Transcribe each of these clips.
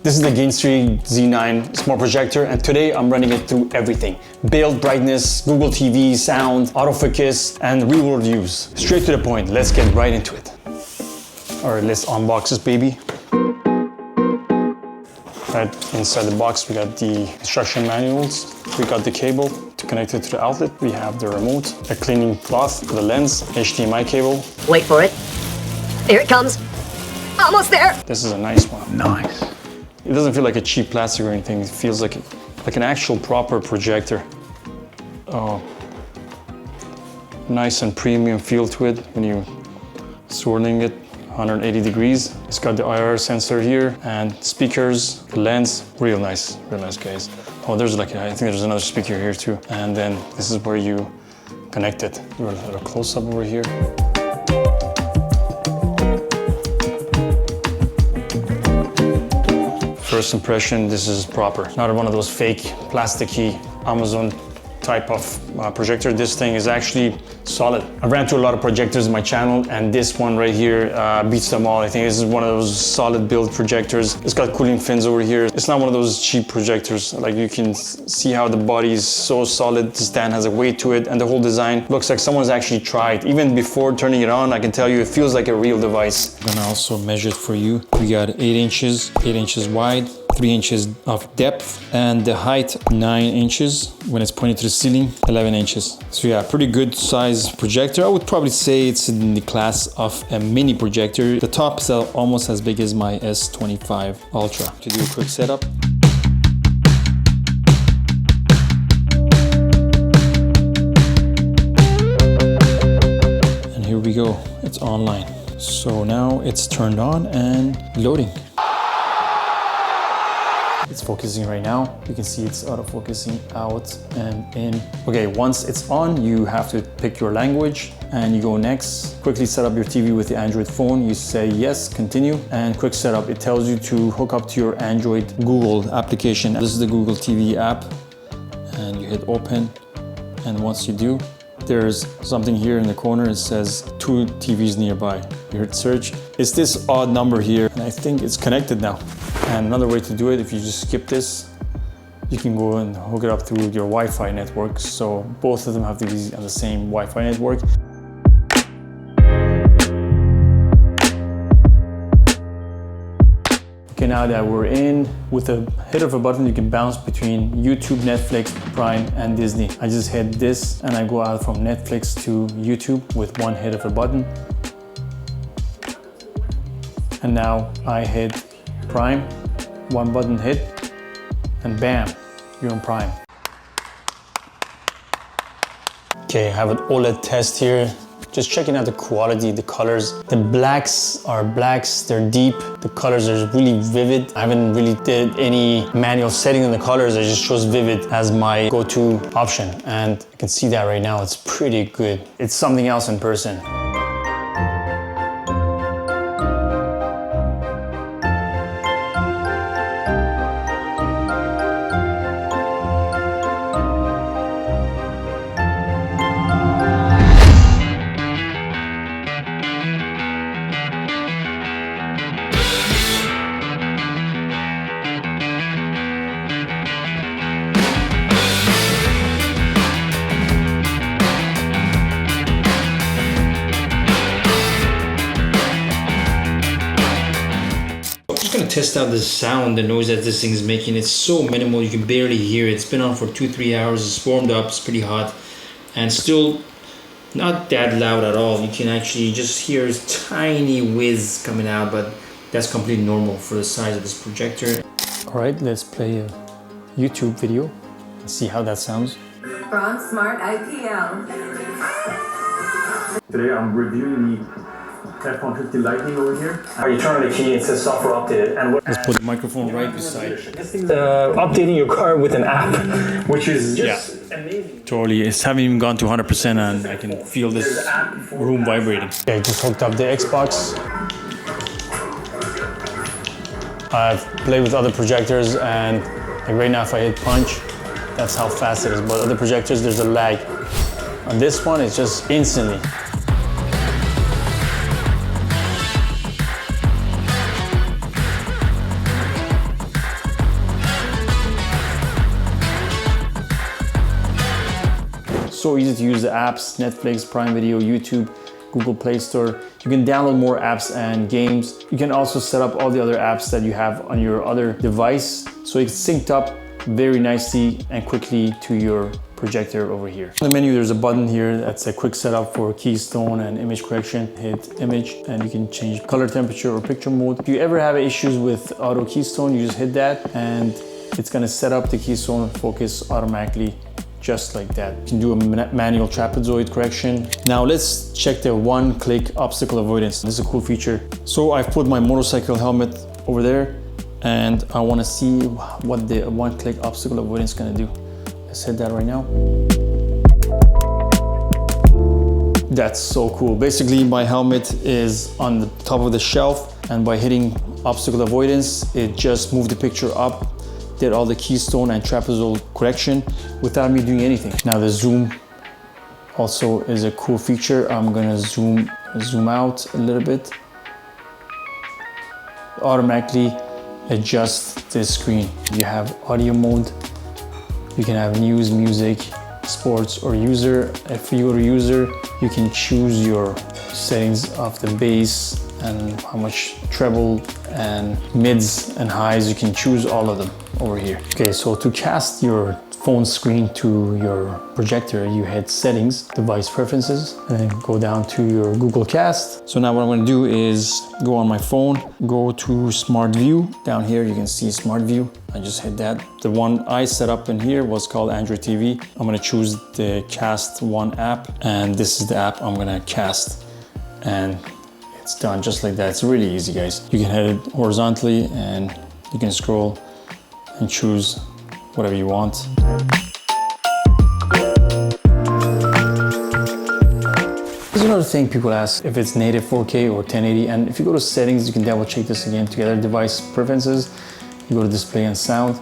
This is the Gain Street Z9 smart projector, and today I'm running it through everything. Build, brightness, Google TV, sound, autofocus, and real-world use. Straight to the point, let's get right into it. All right, let's unbox this baby. Right inside the box, we got the instruction manuals. We got the cable to connect it to the outlet. We have the remote, a cleaning cloth for the lens, HDMI cable. Wait for it. Here it comes. Almost there. This is a nice one. Nice. It doesn't feel like a cheap plastic or anything. It feels like an actual proper projector. Oh, nice and premium feel to it when you're swirling it 180 degrees. It's got the IR sensor here and speakers, the lens, real nice guys. Oh, there's I think there's another speaker here too. And then this is where you connect it. Do a little close up over here. First impression, this is proper. Not one of those fake plasticky Amazon type of projector. This thing is actually solid. I ran through a lot of projectors in my channel, and this one right here beats them all. I think this is one of those solid build projectors. It's got cooling fins over here. It's not one of those cheap projectors. Like, you can see how the body is so solid. The stand has a weight to it, and the whole design looks like someone's actually tried. Even before turning it on, I can tell you it feels like a real device. I'm gonna also measure it for you. We got 8 inches wide, 3 inches of depth, and the height 9 inches. When it's pointed to the ceiling, 11 inches. So yeah, pretty good size projector. I would probably say it's in the class of a mini projector. The top is almost as big as my S25 Ultra. To do a quick setup. And here we go, it's online. So now it's turned on and loading. It's focusing right now. You can see it's auto-focusing out and in. Okay, once it's on, you have to pick your language and you go next. Quickly set up your TV with the Android phone. You say yes, continue, and quick setup. It tells you to hook up to your Android Google application. This is the Google TV app, and you hit open. And once you do, there's something here in the corner. It says 2 TVs nearby. You hit search. It's this odd number here, and I think it's connected now. And another way to do it, if you just skip this, you can go and hook it up through your Wi-Fi network. So both of them have to be on the same Wi-Fi network. Okay, now that we're in, with a hit of a button, you can bounce between YouTube, Netflix, Prime, and Disney. I just hit this and I go out from Netflix to YouTube with one hit of a button. And now I hit Prime, one button hit, and bam, you're on Prime. Okay, I have an OLED test here. Just checking out the quality, the colors. The blacks are blacks, they're deep. The colors are really vivid. I haven't really did any manual setting on the colors. I just chose vivid as my go-to option. And you can see that right now, it's pretty good. It's something else in person. Gonna test out the sound, the noise that this thing is making. It's so minimal, you can barely hear it. It's been on for 2-3 hours. It's warmed up, it's pretty hot, and still not that loud at all. You can actually just hear a tiny whiz coming out, but that's completely normal for the size of this projector. All right, let's play a YouTube video and see how that sounds. From Smart IPL. Today I'm reviewing the F-150 Lightning over here. You turn on the key, it says software updated. And let's put the microphone right beside it. This thing's updating your car with an app, which is just amazing. Totally, it hasn't even gone to 100% and I can feel this room vibrating. Okay, just hooked up the Xbox. I've played with other projectors, and like right now if I hit punch, that's how fast it is. But other projectors, there's a lag. On this one, it's just instantly. so easy to use the apps, Netflix, Prime Video, YouTube, Google Play Store. You can download more apps and games. You can also set up all the other apps that you have on your other device, so it's synced up very nicely and quickly to your projector over here. On the menu, there's a button here that's a quick setup for Keystone and image correction. Hit image and you can change color, temperature, or picture mode. If you ever have issues with auto Keystone, you just hit that and it's gonna set up the Keystone focus automatically, just like that. You can do a manual trapezoid correction. Now let's check the one-click obstacle avoidance. This is a cool feature. So I've put my motorcycle helmet over there and I want to see what the one-click obstacle avoidance is going to do. Let's hit that right now. That's so cool. Basically, my helmet is on the top of the shelf, and by hitting obstacle avoidance, it just moved the picture up, did all the Keystone and trapezoid correction without me doing anything. Now the zoom also is a cool feature. I'm gonna zoom out a little bit. Automatically adjust the screen. You have audio mode, you can have news, music, sports, or user. If you go to user, you can choose your settings of the bass and how much treble and mids and highs. You can choose all of them over here. Okay, so to cast your phone screen to your projector, you hit settings, device preferences, and then go down to your Google Cast. So now what I'm gonna do is go on my phone, go to Smart View. Down here you can see Smart View. I just hit that. The one I set up in here was called Android TV. I'm gonna choose the Cast One app, and this is the app I'm gonna cast. And it's done just like that. It's really easy, guys. You can hit it horizontally and you can scroll and choose whatever you want. There's another thing people ask if it's native 4K or 1080, and if you go to settings, you can double check this again together. Device preferences, you go to display and sound,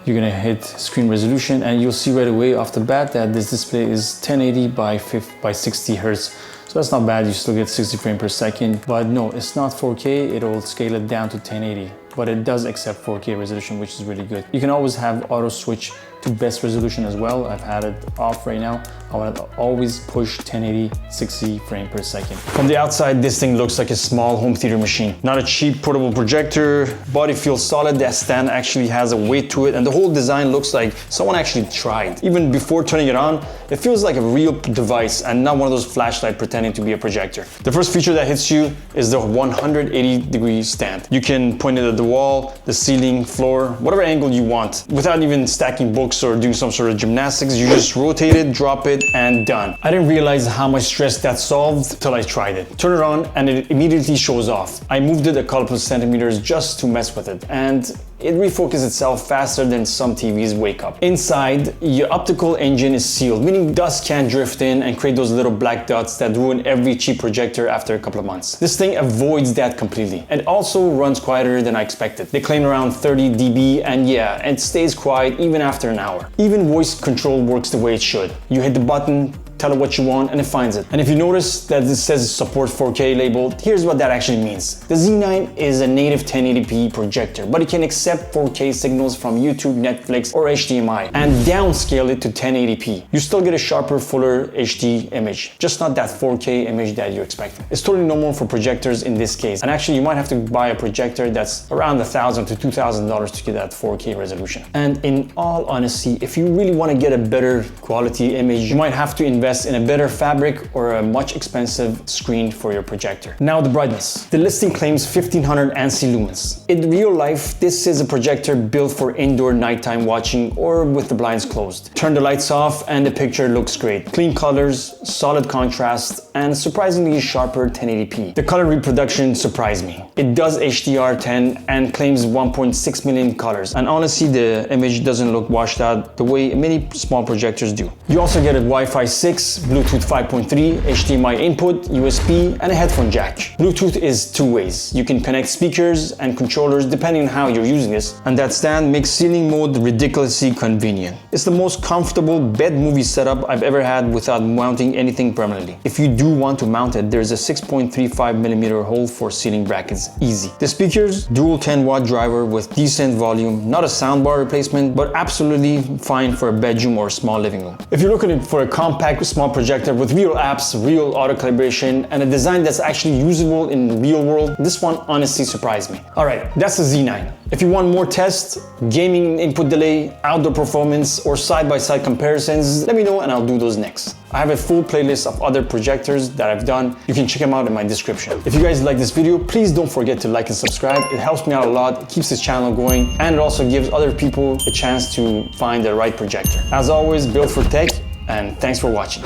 you're gonna hit screen resolution, and you'll see right away off the bat that this display is 1080 by 60 Hertz. So that's not bad, you still get 60 frames per second, but no, it's not 4K, it'll scale it down to 1080. But it does accept 4K resolution, which is really good. You can always have auto switch to best resolution as well. I've had it off right now. I want to always push 1080, 60 frames per second. From the outside, this thing looks like a small home theater machine. Not a cheap portable projector. Body feels solid. That stand actually has a weight to it, and the whole design looks like someone actually tried. Even before turning it on, it feels like a real device and not one of those flashlights pretending to be a projector. The first feature that hits you is the 180-degree stand. You can point it at the wall, the ceiling, floor, whatever angle you want, without even stacking books or doing some sort of gymnastics. You just rotate it, drop it, and done. I didn't realize how much stress that solved till I tried it. Turn it on and it immediately shows off. I moved it a couple of centimeters just to mess with it, and it refocuses itself faster than some TVs wake up. Inside, your optical engine is sealed, meaning dust can't drift in and create those little black dots that ruin every cheap projector after a couple of months. This thing avoids that completely. It also runs quieter than I expected. They claim around 30 dB, and yeah, it stays quiet even after an hour. Even voice control works the way it should. You hit the button, tell it what you want, and it finds it. And if you notice that it says support 4K labeled, here's what that actually means. The Z9 is a native 1080p projector, but it can accept 4K signals from YouTube, Netflix, or HDMI and downscale it to 1080p. You still get a sharper, fuller HD image, just not that 4K image that you expect. It's totally normal for projectors in this case. And actually, you might have to buy a projector that's around $1,000 to $2,000 to get that 4K resolution. And in all honesty, if you really want to get a better quality image, you might have to invest in a better fabric or a much expensive screen for your projector. Now the brightness. The listing claims 1500 ANSI lumens. In real life, this is a projector built for indoor nighttime watching or with the blinds closed. Turn the lights off and the picture looks great. Clean colors, solid contrast, and surprisingly sharper 1080p. The color reproduction surprised me. It does HDR10 and claims 1.6 million colors. And honestly, the image doesn't look washed out the way many small projectors do. You also get a Wi-Fi 6, Bluetooth 5.3, HDMI input, USB, and a headphone jack. Bluetooth is two ways. You can connect speakers and controllers depending on how you're using this, and that stand makes ceiling mode ridiculously convenient. It's the most comfortable bed movie setup I've ever had without mounting anything permanently. If you do want to mount it, there's a 6.35mm hole for ceiling brackets, easy. The speakers, dual 10-watt driver with decent volume, not a soundbar replacement, but absolutely fine for a bedroom or a small living room. If you're looking for a compact small projector with real apps, real auto calibration, and a design that's actually usable in the real world, this one honestly surprised me. All right, that's the Z9. If you want more tests, gaming input delay, outdoor performance, or side-by-side comparisons, let me know and I'll do those next. I have a full playlist of other projectors that I've done. You can check them out in my description. If you guys like this video, please don't forget to like and subscribe. It helps me out a lot, it keeps this channel going, and it also gives other people a chance to find the right projector. As always, build for tech, and thanks for watching.